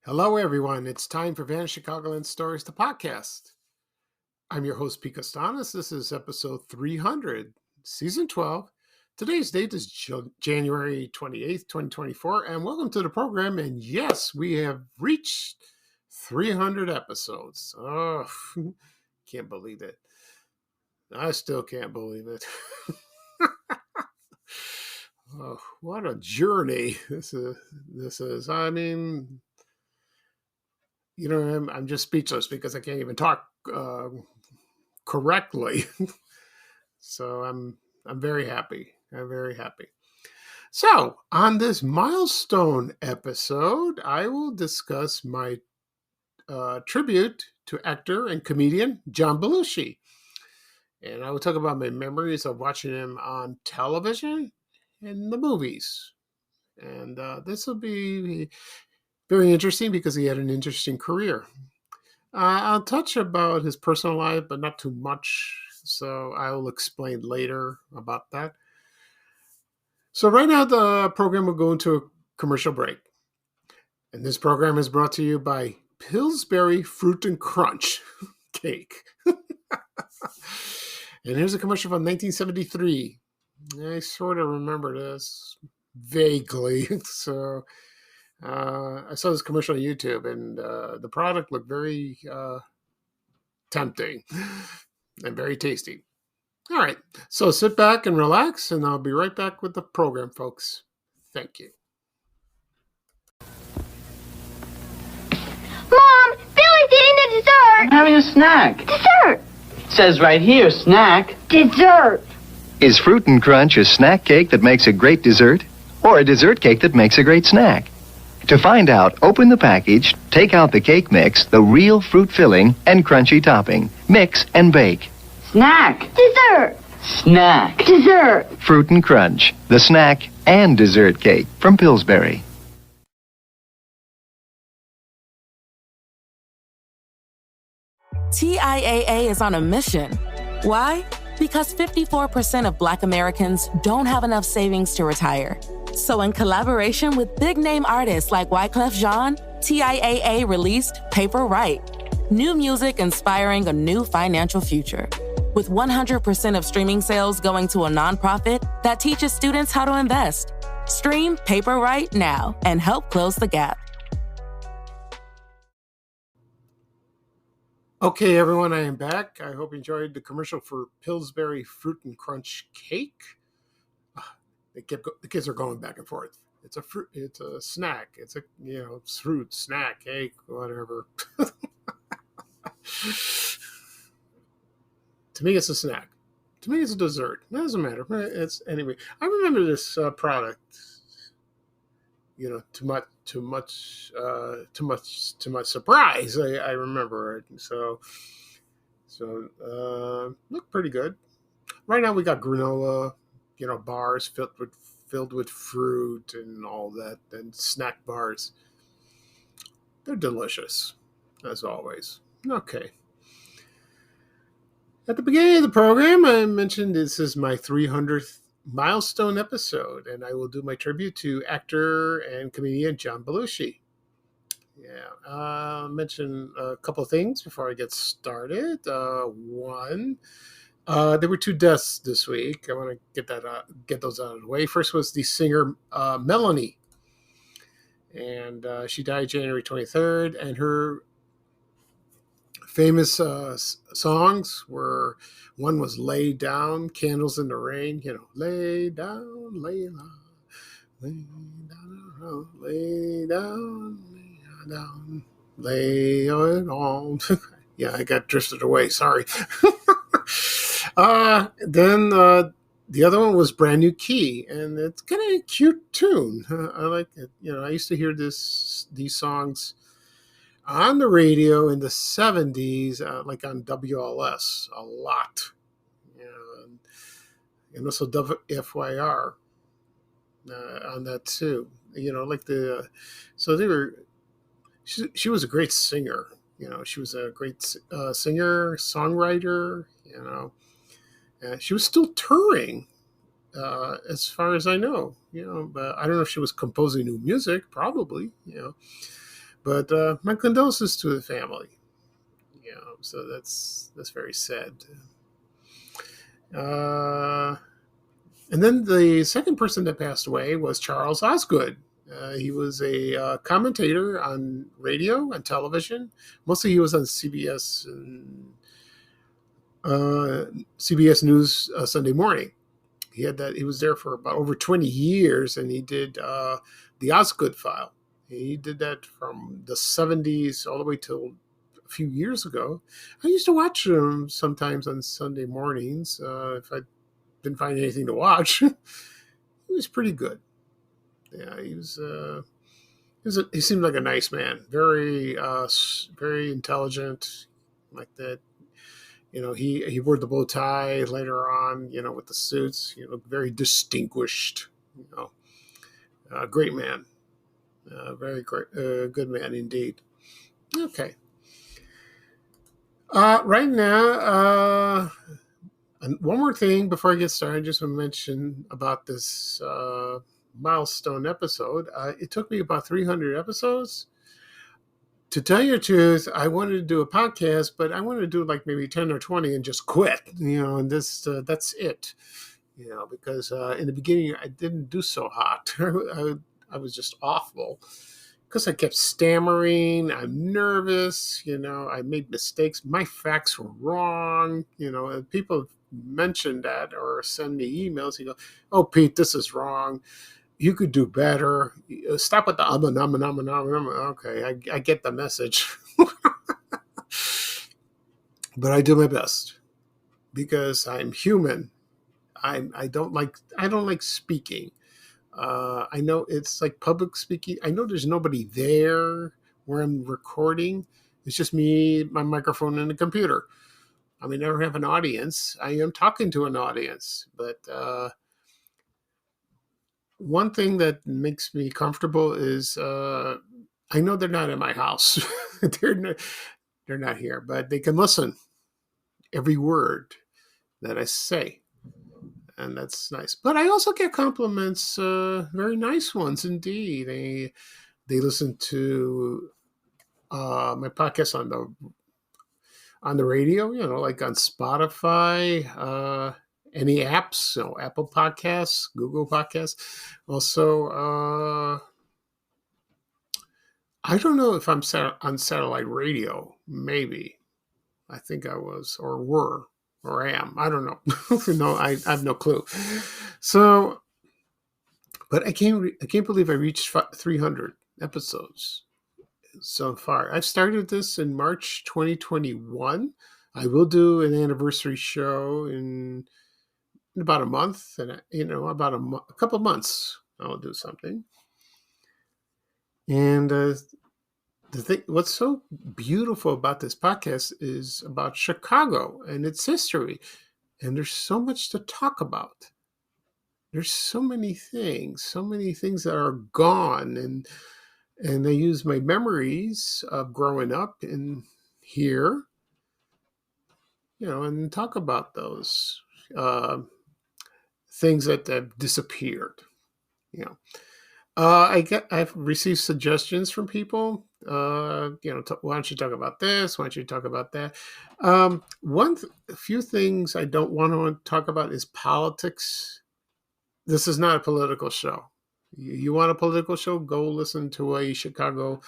Hello, everyone. It's time for Vanished Chicagoland Stories, the podcast. I'm your host, Pete Costanis. This is episode 300, season 12. Today's date is January 28th, 2024, and welcome to the program. And yes, we have reached 300 episodes. Oh, can't believe it. I still can't believe it. Oh, what a journey this is. I mean, you know, I'm just speechless because I can't even talk correctly. So I'm very happy. I'm very happy. So on this milestone episode, I will discuss my tribute to actor and comedian John Belushi. And I will talk about my memories of watching him on television and the movies. And this will be very interesting because he had an interesting career. I'll touch about his personal life, but not too much. So I will explain later about that. So right now the program will go into a commercial break. And this program is brought to you by Pillsbury Fruit and Crunch cake. And here's a commercial from 1973. I sort of remember this vaguely. So I saw this commercial on YouTube, and the product looked very tempting and very tasty. All right, so sit back and relax, and I'll be right back with the program, folks. Thank you. Mom, Billy's eating the dessert. I'm having a snack. Dessert. It says right here, snack. Dessert. Is Fruit and Crunch a snack cake that makes a great dessert, or a dessert cake that makes a great snack? To find out, open the package, take out the cake mix, the real fruit filling, and crunchy topping. Mix and bake. Snack. Dessert. Snack. Dessert. Fruit and Crunch, the snack and dessert cake from Pillsbury. TIAA is on a mission. Why? Because 54% of Black Americans don't have enough savings to retire. So in collaboration with big-name artists like Wyclef Jean, TIAA released Paper Right, new music inspiring a new financial future. With 100% of streaming sales going to a nonprofit that teaches students how to invest. Stream Paper Right now and help close the gap. Okay, everyone, I am back. I hope you enjoyed the commercial for Pillsbury Fruit and Crunch cake. The kids are going back and forth. It's a fruit. It's a snack. It's a fruit snack cake, whatever. To me, it's a snack. To me, it's a dessert. It doesn't matter. It's anyway. I remember this product. To much surprise, I remember it. So looked pretty good. Right now, we got granola, bars filled with fruit and all that, and snack bars. They're delicious, as always. Okay. At the beginning of the program, I mentioned this is my 300th milestone episode, and I will do my tribute to actor and comedian John Belushi. I'll mention a couple of things before I get started. One, there were two deaths this week. I want to get those out of the way. First was the singer Melanie, and she died January 23rd, and her famous songs were, one was Lay Down, Candles in the Rain, lay down, Layla, lay down, lay down, lay down, lay it on. Yeah, I got drifted away, sorry. Then The other one was Brand New Key, and it's kind of a cute tune. I like it. I used to hear these songs on the radio in the 70s, like on WLS a lot. And also WFYR on that too. Like so they were, she was a great singer. She was a great singer, songwriter, she was still touring, as far as I know, but I don't know if she was composing new music, probably, but my condolences to the family, so that's very sad. And then the second person that passed away was Charles Osgood. He was a commentator on radio and television. Mostly he was on CBS and CBS News Sunday morning. He was there for about over 20 years, and he did the Osgood File. He did that from the 70s all the way till a few years ago. I used to watch him sometimes on Sunday mornings if I didn't find anything to watch. He was pretty good. Yeah, he seemed like a nice man, very very intelligent, like that. He wore the bow tie later on, with the suits, very distinguished, great man, very great, good man indeed. Okay. Right now, and one more thing before I get started, I just want to mention about this milestone episode. It took me about 300 episodes. To tell you the truth, I wanted to do a podcast, but I wanted to do like maybe 10 or 20 and just quit, and that's it, because in the beginning I didn't do so hot. I was just awful because I kept stammering. I'm nervous, I made mistakes. My facts were wrong, and people mention that or send me emails. You go, "Oh, Pete, this is wrong. You could do better. Stop with the Okay, I get the message." But I do my best because I'm human. I don't like speaking. I know it's like public speaking. I know there's nobody there where I'm recording. It's just me, my microphone, and the computer. I mean, I don't have an audience. I am talking to an audience, but one thing that makes me comfortable is I know they're not in my house. they're not here, but they can listen every word that I say, and that's nice. But I also get compliments, very nice ones indeed. They listen to my podcast on the radio, like on Spotify, any apps, Apple Podcasts, Google Podcasts. Also, I don't know if I'm on satellite radio. Maybe. I think I was, or were, or am. I don't know. No, I have no clue. So, but I can't believe I reached 300 episodes so far. I've started this in March 2021. I will do an anniversary show in about a month, and about a couple months I'll do something. And what's so beautiful about this podcast is about Chicago and its history, and there's so much to talk about. There's so many things that are gone, and I use my memories of growing up in here, and talk about those things that have disappeared. I've received suggestions from people. Why don't you talk about this? Why don't you talk about that? Few things I don't want to talk about is politics. This is not a political show. You want a political show? Go listen to a Chicago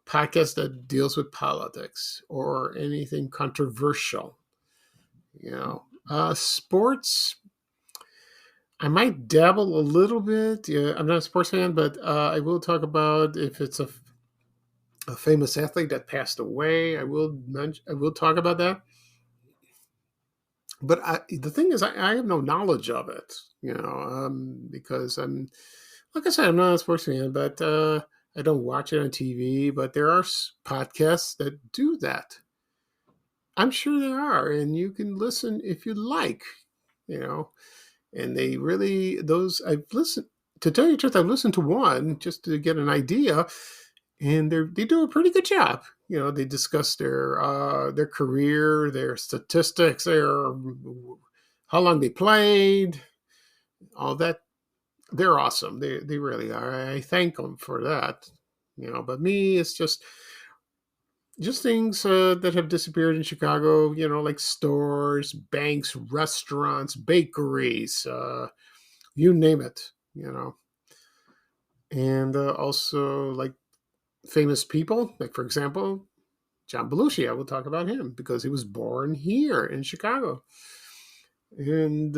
podcast that deals with politics or anything controversial. Sports, I might dabble a little bit. Yeah, I'm not a sports fan, but I will talk about if it's a famous athlete that passed away. I will talk about that. but the thing is, I have no knowledge of it, because like I said, I'm not a sports fan, but I don't watch it on TV. But there are podcasts that do that. I'm sure there are, and you can listen if you like, you know. And they really those I've listened to tell you the truth. I've listened to one just to get an idea, and they do a pretty good job. They discuss their career, their statistics, their how long they played, all that. They're awesome. They really are. I thank them for that. But me, it's just things that have disappeared in Chicago. Like stores, banks, restaurants, bakeries, you name it. And also like famous people, like for example, John Belushi. I will talk about him because he was born here in Chicago, and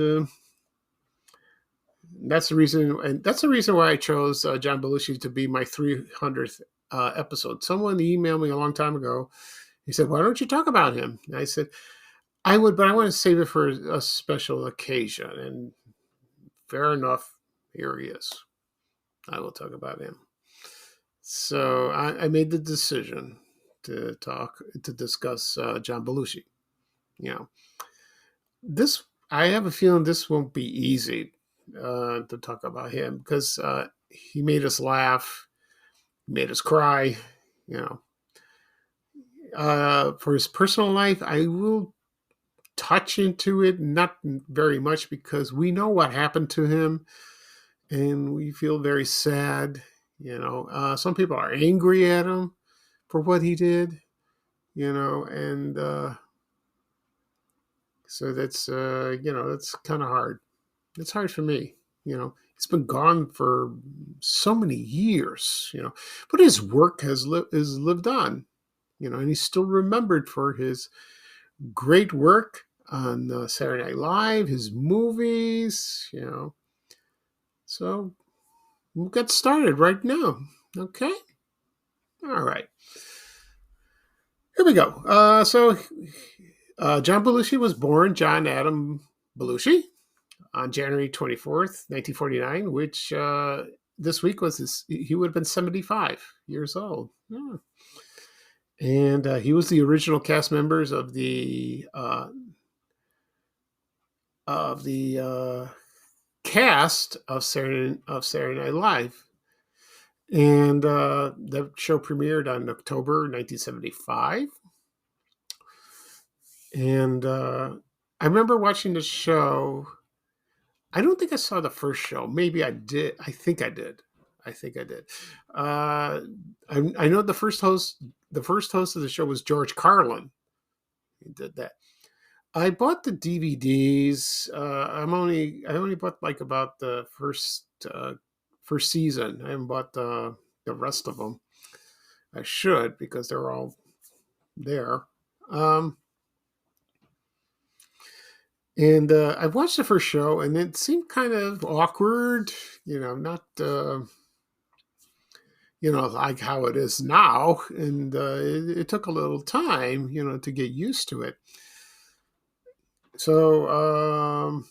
that's the reason why I chose John Belushi to be my 300th episode. Someone emailed me a long time ago. He said, "Why don't you talk about him?" And I said, "I would, but I want to save it for a special occasion." And fair enough, here he is. I will talk about him. So I made the decision to discuss John Belushi. This I have a feeling this won't be easy to talk about him because he made us laugh, made us cry. You for his personal life, I will touch into it, not very much because we know what happened to him, and we feel very sad. Some people are angry at him for what he did. And so that's kind of hard. It's hard for me. He's been gone for so many years. But his work is lived on. And he's still remembered for his great work on Saturday Night Live, his movies. So we'll get started right now. Okay. All right. Here we go. John Belushi was born John Adam Belushi on January 24th, 1949, which this week he would have been 75 years old. Yeah. And he was the original cast members of the cast of Saturday Night Live. And the show premiered on October 1975. And I remember watching the show. I don't think I saw the first show. Maybe I did. I think I did. I know the first host of the show was George Carlin. He did that. I bought the DVDs. I only bought like about the first season. I haven't bought the rest of them. I should because they're all there. And I watched the first show, and it seemed kind of awkward. Not like how it is now. And it took a little time, to get used to it. So,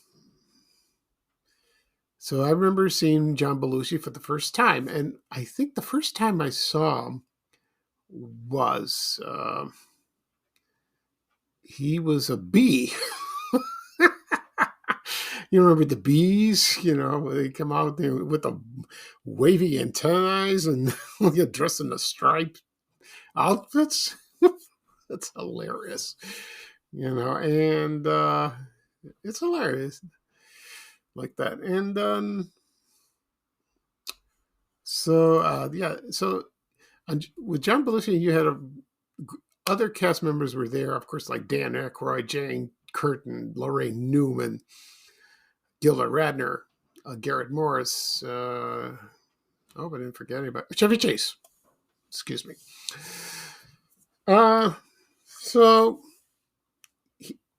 so I remember seeing John Belushi for the first time, and I think the first time I saw him was he was a bee. You remember the bees? They come out there with the wavy antennae and get dressed in the striped outfits. That's hilarious. And it's hilarious like that. And so with John Belushi, you had other cast members were there, of course, like Dan Aykroyd, Jane Curtin, Lorraine Newman, Gilda Radner, Garrett Morris. I hope I didn't forget anybody. Chevy Chase. Excuse me. So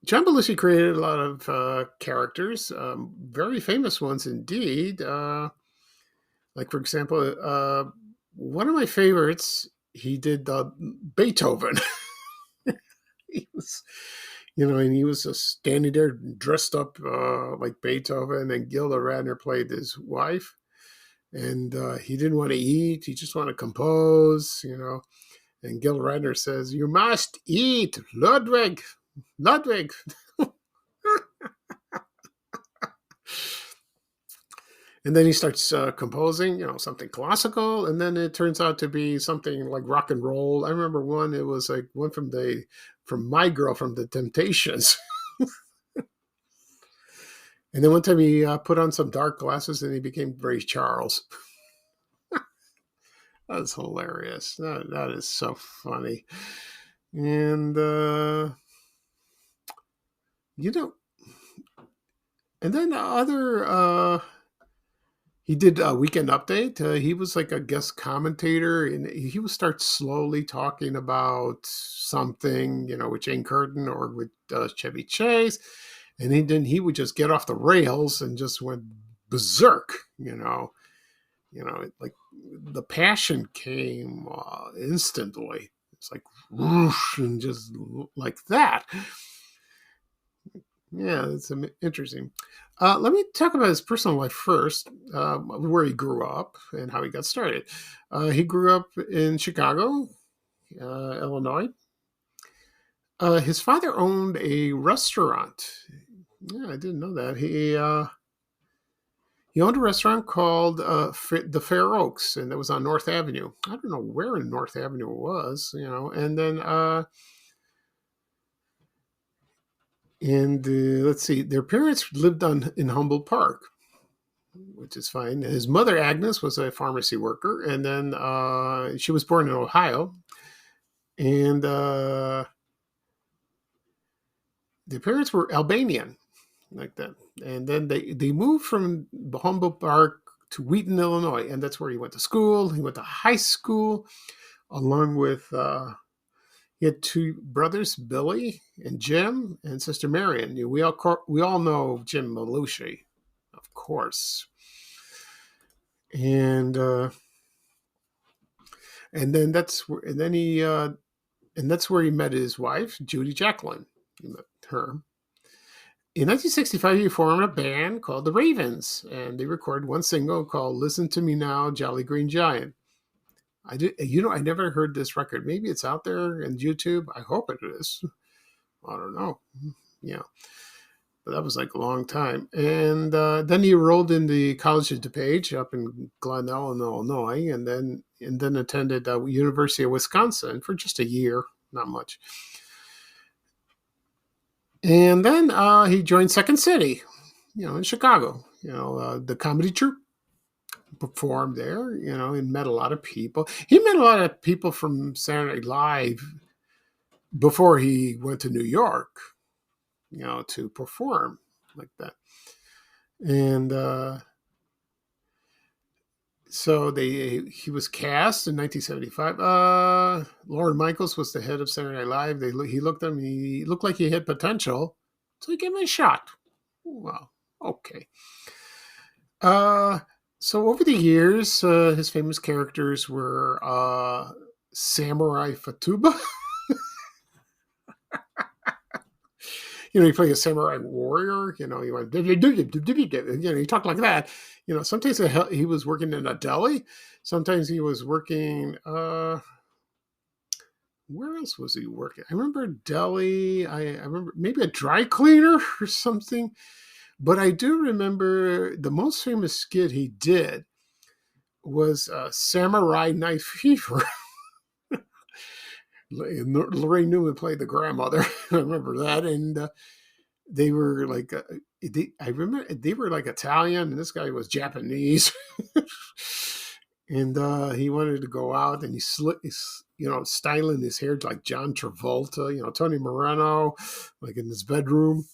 John Belushi created a lot of characters, very famous ones indeed. Like, for example, one of my favorites, he did Beethoven. And he was just standing there dressed up like Beethoven, and Gilda Radner played his wife. And he didn't want to eat. He just wanted to compose. And Gilda Radner says, "You must eat, Ludwig, Ludwig." And then he starts composing, something classical, and then it turns out to be something like rock and roll. I remember one; it was like one from My Girl from the Temptations. And then one time he put on some dark glasses and he became Ray Charles. That's hilarious. That is so funny. And and then he did a Weekend Update. He was like a guest commentator, and he would start slowly talking about something, with Jane Curtin or with Chevy Chase, and then he would just get off the rails and just went berserk. Like the passion came instantly. It's like whoosh, and just like that. Yeah, it's interesting. Let me talk about his personal life first, where he grew up and how he got started. He grew up in Chicago, Illinois. His father owned a restaurant. Yeah, I didn't know that. He owned a restaurant called the Fair Oaks, and that was on North Avenue. I don't know where in North Avenue it was, And then, let's see, their parents lived in Humboldt Park, which is fine. His mother, Agnes, was a pharmacy worker, and then she was born in Ohio. And their parents were Albanian, like that. And then they moved from Humboldt Park to Wheaton, Illinois, and that's where he went to school. He went to high school, along with he had two brothers, Billy and Jim, and sister Marion. We all know Jim Belushi, of course. And then that's where he met his wife, Judy Jacqueline. He met her. In 1965, he formed a band called the Ravens, and they recorded one single called "Listen to Me Now, Jolly Green Giant." I never heard this record. Maybe it's out there on YouTube. I hope it is. I don't know. Yeah, but that was like a long time. And then he enrolled in the College of DuPage up in Glen Ellen, Illinois, and then attended University of Wisconsin for just a year, not much. And then he joined Second City, in Chicago. The comedy troupe. Performed there, and met a lot of people. He met a lot of people from Saturday Night Live before he went to New York, to perform like that. And so he was cast in 1975. Lorne Michaels was the head of Saturday Night Live. He looked at him. He looked like he had potential, so he gave him a shot. Well, okay. So over the years, his famous characters were Samurai Fatuba. He played a samurai warrior. He went, he talked like that. Sometimes he was working in a deli. Sometimes he was working. Where else was he working? I remember deli. I remember maybe a dry cleaner or something. But I do remember the most famous skit he did was Samurai Night Fever. Lorraine Newman played the grandmother. I remember that. And they were like, I remember they were like Italian, and this guy was Japanese. And he wanted to go out, and he's styling his hair like John Travolta, Tony Moreno, like in his bedroom.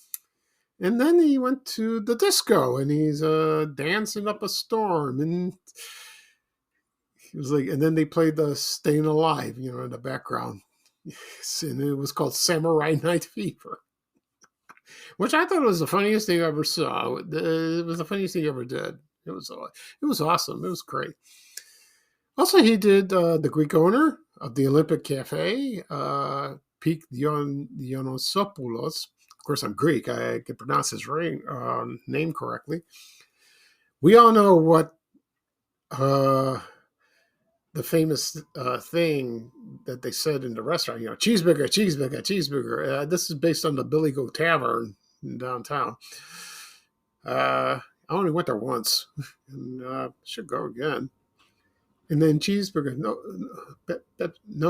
And then he went to the disco, and he's dancing up a storm, and he was like, and then they played the "Staying Alive," in the background, and it was called Samurai Night Fever, which I thought was the funniest thing I ever saw. It was the funniest thing he ever did. It was awesome. It was great. Also, he did the Greek owner of the Olympic Cafe, Dionysiopoulos. Of course, I'm Greek. I can pronounce his name correctly. We all know what the famous thing that they said in the restaurant, cheeseburger, cheeseburger, cheeseburger. This is based on the Billy Goat Tavern in downtown. I only went there once, and should go again. And then cheeseburger, no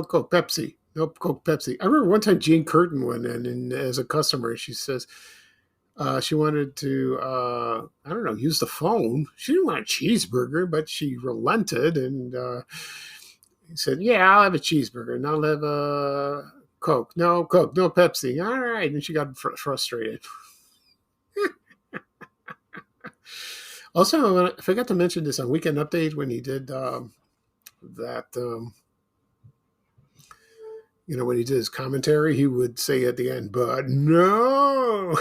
Coke, Pepsi, no Coke, Pepsi. I remember one time Jane Curtin went in, and as a customer, she says she wanted to, I don't know, use the phone. She didn't want a cheeseburger, but she relented and he said, "Yeah, I'll have a cheeseburger, and I'll have a Coke, no Pepsi." All right, and she got frustrated. Also, I forgot to mention this on Weekend Update when he did that. When he did his commentary, he would say at the end, "But no."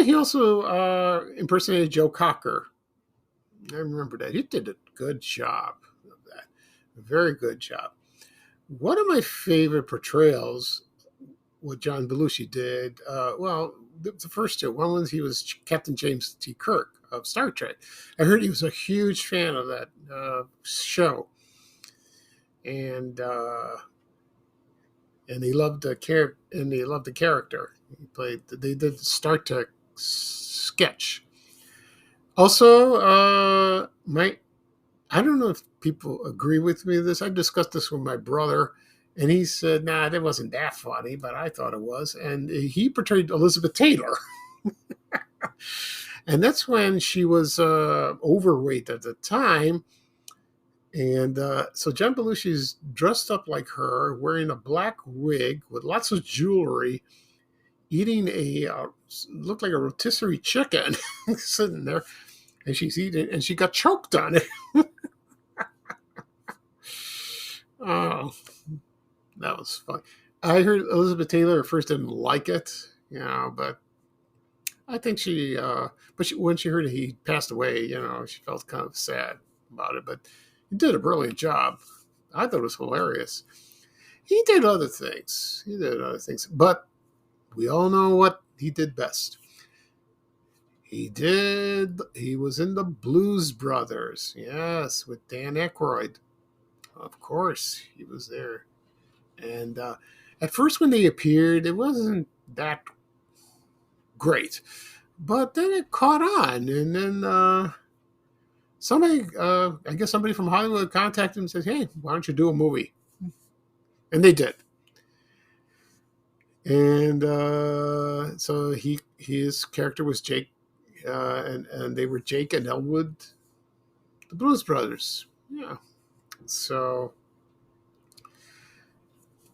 He also impersonated Joe Cocker. I remember that. He did a good job of that. A very good job. One of my favorite portrayals, what John Belushi did, the first two. One was he was Captain James T. Kirk of Star Trek. I heard he was a huge fan of that show. And he loved the character. They did the Star Trek sketch. Also, I don't know if people agree with me with this. I discussed this with my brother, and he said, "Nah, that wasn't that funny," but I thought it was. And he portrayed Elizabeth Taylor. And that's when she was overweight at the time. And so John Belushi's dressed up like her, wearing a black wig with lots of jewelry, eating looked like a rotisserie chicken, sitting there, and she's eating, and she got choked on it. Oh, that was fun. I heard Elizabeth Taylor at first didn't like it, but I think when she heard he passed away, she felt kind of sad about it, but he did a brilliant job. I thought it was hilarious. He did other things, but we all know what he did best. He was in the Blues Brothers, yes, with Dan Aykroyd. Of course, he was there. And at first when they appeared, it wasn't that great. But then it caught on, and then somebody from Hollywood contacted him and said, "Hey, why don't you do a movie?" And they did. And so his character was Jake, and they were Jake and Elwood, the Blues Brothers. Yeah. So,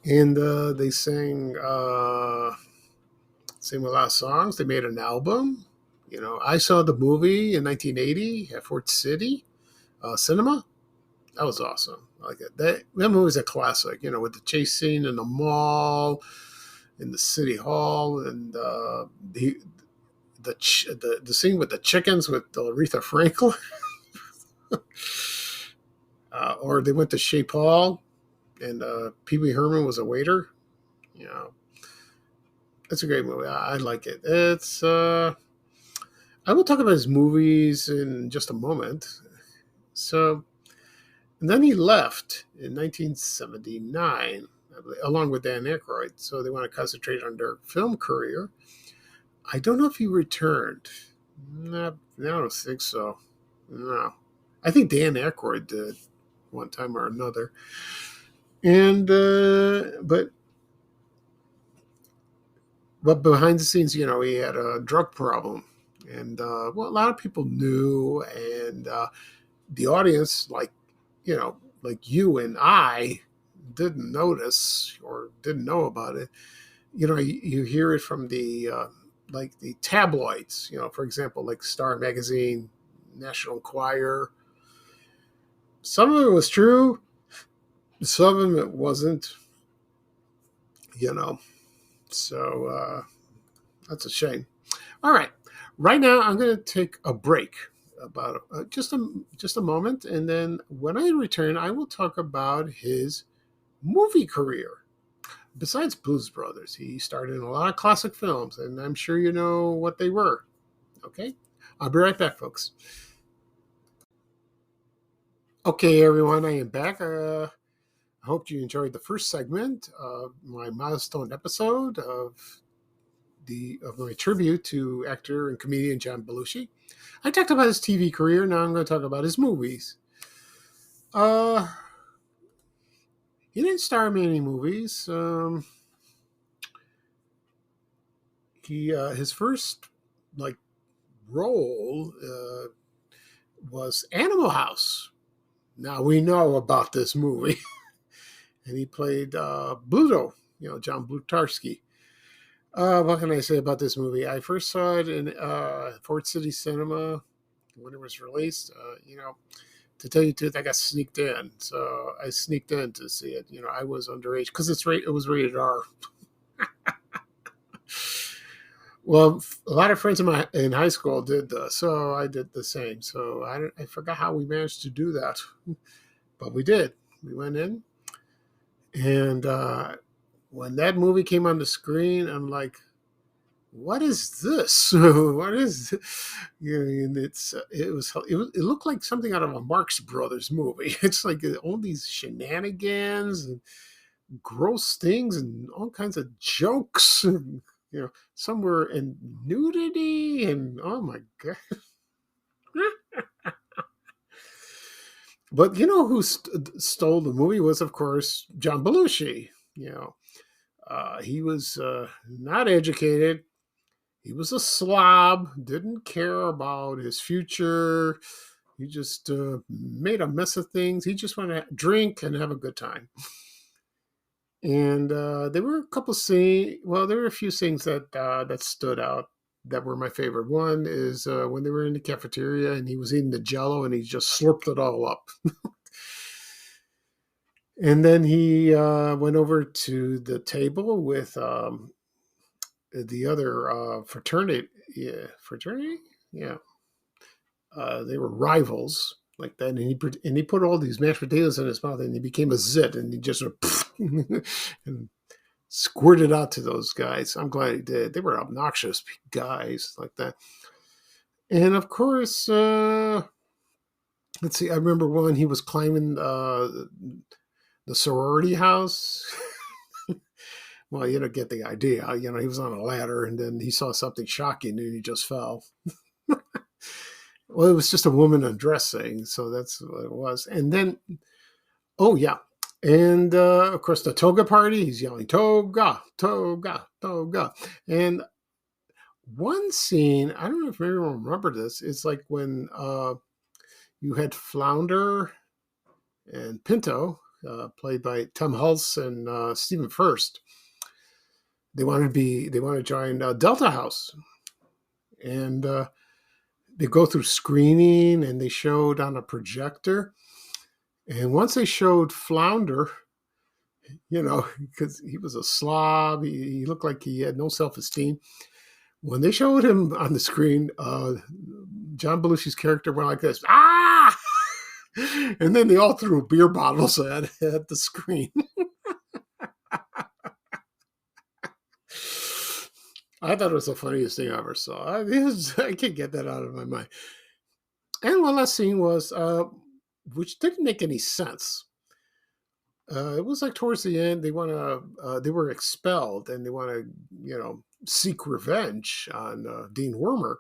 and they sang a lot of songs. They made an album. I saw the movie in 1980 at Fort City Cinema. That was awesome. I like it. That movie's a classic. With the chase scene in the mall, in the city hall, and the scene with the chickens with Aretha Franklin. Or they went to Shea Paul, and Pee Wee Herman was a waiter. It's a great movie. I like it. It's I will talk about his movies in just a moment. So, and then he left in 1979, along with Dan Aykroyd. So they want to concentrate on their film career. I don't know if he returned. No, I don't think so. No. I think Dan Aykroyd did one time or another. And, but behind the scenes, he had a drug problem. And, a lot of people knew, and the audience, like you and I, didn't notice or didn't know about it. You hear it from the tabloids, for example, like Star Magazine, National Enquirer. Some of it was true. Some of it wasn't, So that's a shame. All right. Right now, I'm going to take a break. about just a moment, and then when I return, I will talk about his movie career. Besides Blues Brothers, he starred in a lot of classic films, and I'm sure you know what they were. Okay, I'll be right back, folks. Okay, everyone, I am back. I hope you enjoyed the first segment of my milestone episode of my tribute to actor and comedian John Belushi. I talked about his TV career. Now I'm going to talk about his movies. He didn't star in many movies. His first like role was Animal House. Now we know about this movie, and he played Bluto. John Blutarski. What can I say about this movie? I first saw it in Fort City Cinema when it was released. To tell you the truth, I got sneaked in. So I sneaked in to see it. I was underage because it was rated R. Well, a lot of friends in high school did this, so I did the same. So I forgot how we managed to do that, but we did. We went in, and when that movie came on the screen, I'm like, what is this? What is and it looked like something out of a Marx Brothers movie. It's like all these shenanigans and gross things and all kinds of jokes, and somewhere in nudity, and oh my god. But who stole the movie was, of course, John Belushi. He was not educated. He was a slob, didn't care about his future. He just made a mess of things. He just wanted to drink and have a good time. And there were a couple scenes. Well, there were a few scenes that stood out that were my favorite. One is when they were in the cafeteria and he was eating the Jell-O and he just slurped it all up. And then he went over to the table with the other fraternity. Yeah, fraternity. Yeah, they were rivals like that, and he put all these mashed potatoes in his mouth, and he became a zit, and he just and squirted out to those guys. I'm glad he did. They were obnoxious guys like that. And of course, let's see. I remember when he was climbing the sorority house. Well, get the idea. He was on a ladder, and then he saw something shocking, and he just fell. Well, it was just a woman undressing, so that's what it was. And then, oh yeah, and of course the toga party. He's yelling toga, toga, toga. And one scene, I don't know if everyone remember this. It's like when you had Flounder and Pinto, played by Tom Hulse and Stephen Furst. They want to join Delta House, and they go through screening, and they showed on a projector. And once they showed Flounder, because he was a slob, he looked like he had no self-esteem. When they showed him on the screen, John Belushi's character went like this, ah! And then they all threw beer bottles at the screen. I thought it was the funniest thing I ever saw. I can't get that out of my mind. And one last scene was, which didn't make any sense. It was like towards the end, they were expelled, and they want to, seek revenge on Dean Wormer.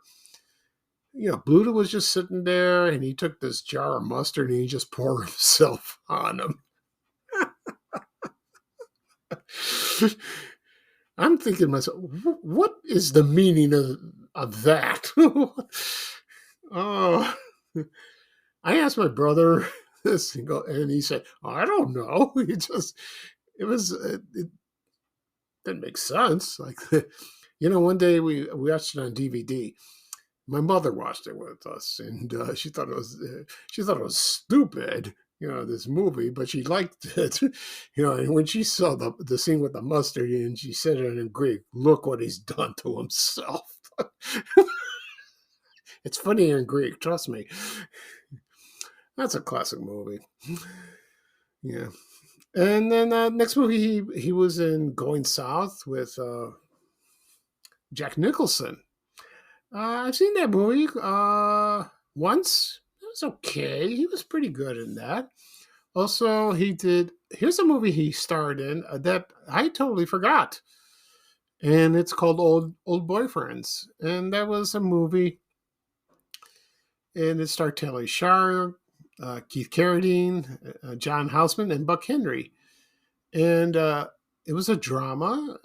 Bluto was just sitting there, and he took this jar of mustard and he just poured himself on him. I'm thinking to myself, what is the meaning of that? Oh, I asked my brother this, and he said, I don't know. It didn't make sense. Like, one day we watched it on DVD. My mother watched it with us, and she thought it was stupid, this movie, but she liked it, and when she saw the scene with the mustard, and she said it in Greek, look what he's done to himself. It's funny in Greek, trust me. That's a classic movie. Yeah. And then next movie, he was in Going South with Jack Nicholson. I've seen that movie once. It was okay. He was pretty good in that. Also, he did. Here's a movie he starred in that I totally forgot, and it's called Old Boyfriends, and that was a movie, and it starred Taylor Shire, Keith Carradine, John Houseman, and Buck Henry, and it was a drama.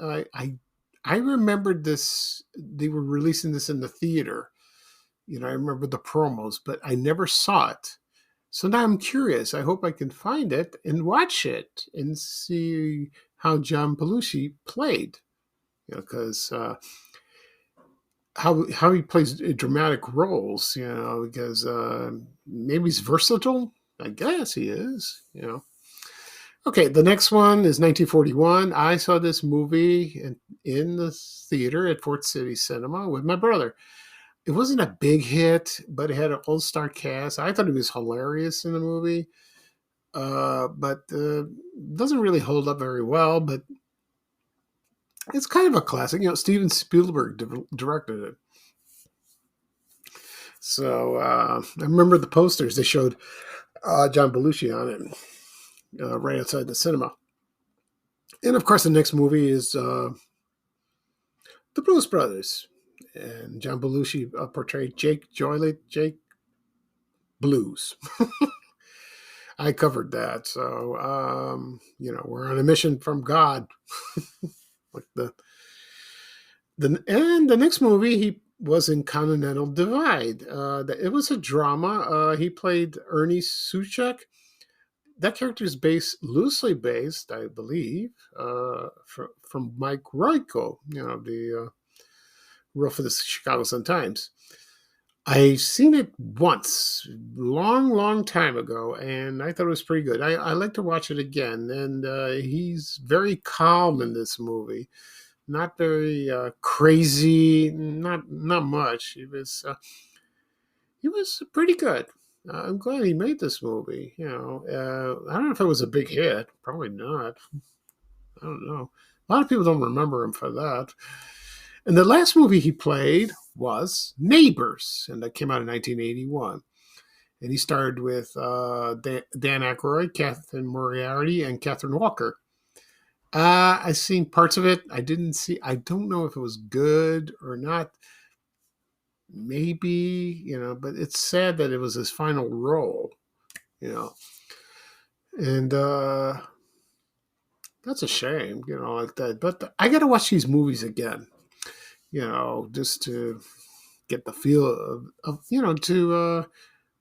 I remembered this. They were releasing this in the theater. I remember the promos, but I never saw it. So now I'm curious. I hope I can find it and watch it and see how John Belushi played. Because how he plays dramatic roles. Because maybe he's versatile. I guess he is. Okay, the next one is 1941. I saw this movie in the theater at Fort City Cinema with my brother. It wasn't a big hit, but it had an all-star cast. I thought it was hilarious in the movie, but doesn't really hold up very well. But it's kind of a classic. Steven Spielberg directed it. So I remember the posters. They showed John Belushi on it right outside the cinema. And, of course, the next movie is The Blues Brothers. And John Belushi portrayed Jake Blues. I covered that. So, we're on a mission from God. Like the next movie, he was in Continental Divide. It was a drama. He played Ernie Suchek. That character is loosely based, I believe, from Mike Royko, the wrote for the Chicago Sun-Times. I've seen it once, long time ago, and I thought it was pretty good. I like to watch it again, and he's very calm in this movie. Not very crazy, not much. He was pretty good. I'm glad he made this movie. I don't know if it was a big hit. Probably not. I don't know. A lot of people don't remember him for that. And the last movie he played was Neighbors, and that came out in 1981. And he starred with Dan Aykroyd, Catherine Moriarty, and Catherine Walker. I've seen parts of it. I don't know if it was good or not. Maybe, but it's sad that it was his final role, And that's a shame, like that. But I got to watch these movies again. Just to get the feel of to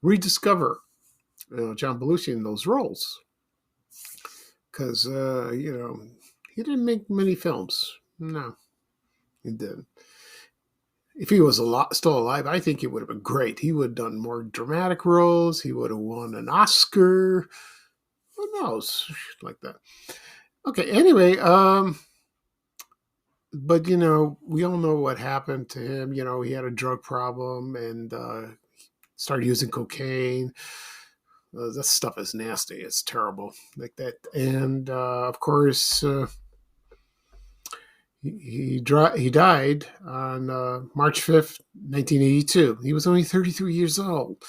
rediscover, John Belushi in those roles. Because, he didn't make many films. No, he didn't. If he was still alive, I think it would have been great. He would have done more dramatic roles. He would have won an Oscar. Who knows? Like that. Okay, anyway, but, we all know what happened to him. He had a drug problem and started using cocaine. That stuff is nasty. It's terrible. Like that. And, of course, he died on March 5th, 1982. He was only 33 years old.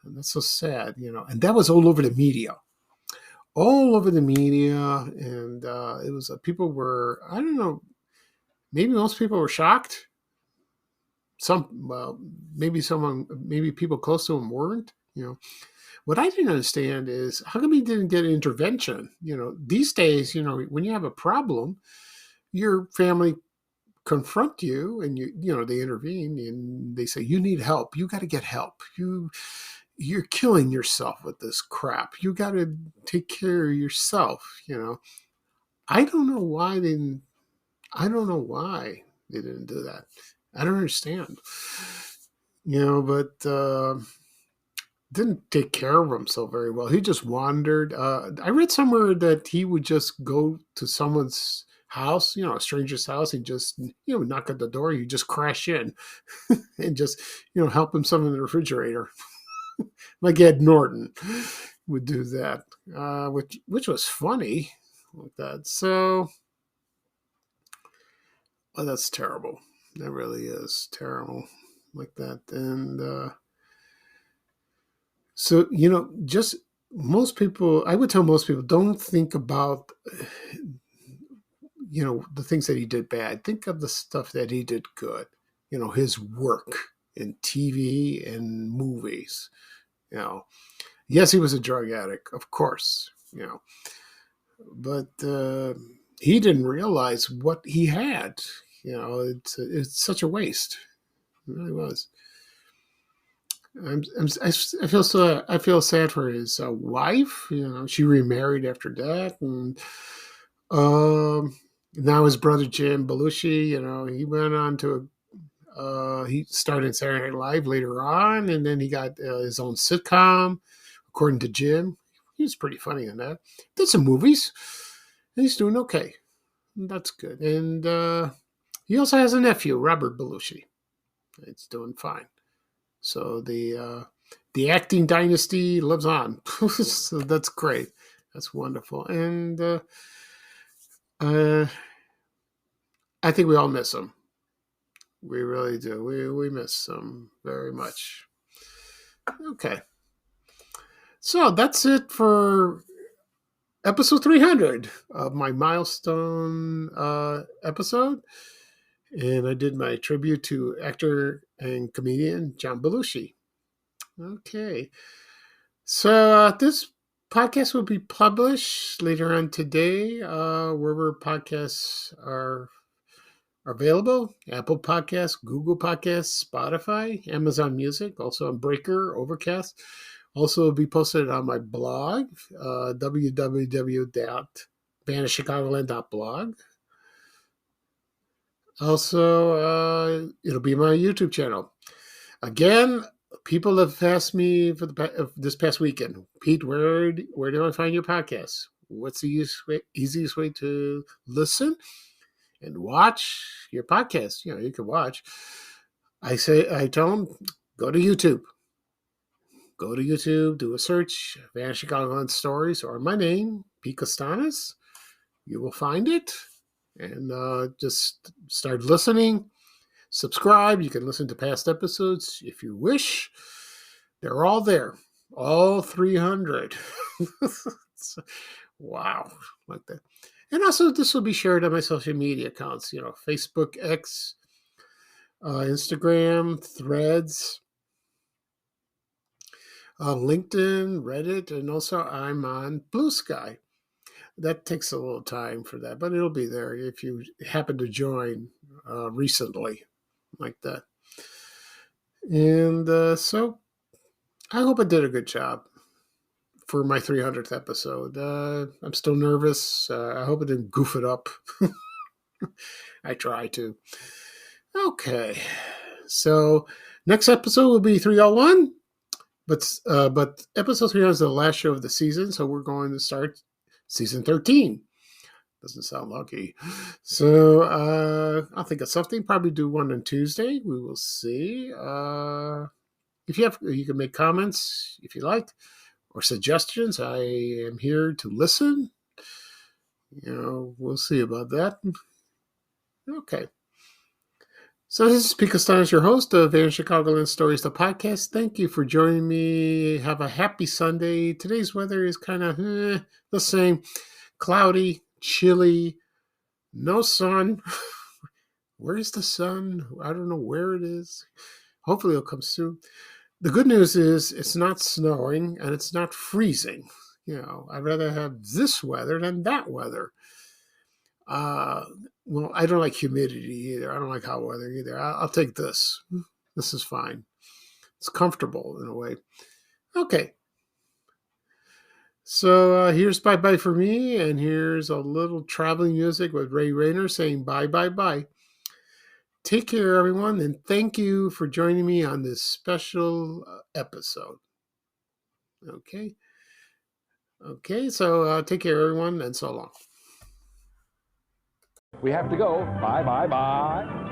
And that's so sad, And that was all over the media. All over the media. And it was people were, I don't know, maybe most people were shocked. Maybe people close to him weren't. What I didn't understand is how come he didn't get intervention? These days, when you have a problem, your family confront you, and they intervene and they say you need help. You got to get help. You're killing yourself with this crap. You got to take care of yourself. I don't know why they didn't. I don't know why they didn't do that. I don't understand. But didn't take care of himself very well. He just wandered. I read somewhere that he would just go to someone's house, a stranger's house, and just, knock at the door. You just crash in and just, help him some in the refrigerator. Like Ed Norton would do that, which was funny like that. So, oh, that's terrible. That really is terrible like that. And so, just most people, I would tell most people, don't think about, the things that he did bad. Think of the stuff that he did good. His work in TV and movies. Yes, he was a drug addict, of course, but he didn't realize what he had. It's such a waste. It really was. I feel sad for his wife. She remarried after that, and now his brother Jim Belushi. He went on to he started Saturday Night Live later on, and then he got his own sitcom. According to Jim, he was pretty funny in that. Did some movies, and he's doing okay. That's good. And he also has a nephew, Robert Belushi. It's doing fine. So the acting dynasty lives on. So that's great. That's wonderful. And I think we all miss him. We really do. We miss him very much. Okay. So that's it for episode 300 of my milestone episode. And I did my tribute to actor and comedian John Belushi. Okay. So this podcast will be published later on today, wherever podcasts are available. Apple Podcasts, Google Podcasts, Spotify, Amazon Music, also on Breaker, Overcast. Also will be posted on my blog, www.vanishchicagoland.blog. Also, it'll be my YouTube channel. Again, people have asked me for this past weekend, Pete, where do I find your podcast? What's the easiest way to listen and watch your podcast? You can watch. I tell them, go to YouTube. Go to YouTube, do a search, Vanishing Chicagoland Stories, or my name, Pete Costanas. You will find it. And just start listening. Subscribe. You can listen to past episodes if you wish. They're all there. All 300. Wow. Like that. And also, this will be shared on my social media accounts. Facebook, X, Instagram, Threads, LinkedIn, Reddit, and also I'm on Blue Sky. That takes a little time for that, but it'll be there if you happen to join recently like that. And so I hope I did a good job for my 300th episode. I'm still nervous. I hope I didn't goof it up. I try to. Okay. So next episode will be 301. But episode 300 is the last show of the season, so we're going to start season 13. Doesn't sound lucky. So I'll think of something. Probably do one on Tuesday. We will see. You can make comments if you like, or suggestions. I am here to listen. We'll see about that. Okay. So this is Pete Costanas, your host of Vanishing Chicagoland Stories, the podcast. Thank you for joining me. Have a happy Sunday. Today's weather is kind of the same. Cloudy, chilly, no sun. Where's the sun? I don't know where it is. Hopefully it'll come soon. The good news is it's not snowing and it's not freezing. I'd rather have this weather than that weather. Well, I don't like humidity either. I don't like hot weather either. I'll take this. This is fine. It's comfortable in a way. Okay. So here's bye-bye for me, and here's a little traveling music with Ray Rayner saying bye, bye, bye. Take care, everyone, and thank you for joining me on this special episode. Okay. Okay, so take care, everyone, and so long. We have to go. Bye, bye, bye.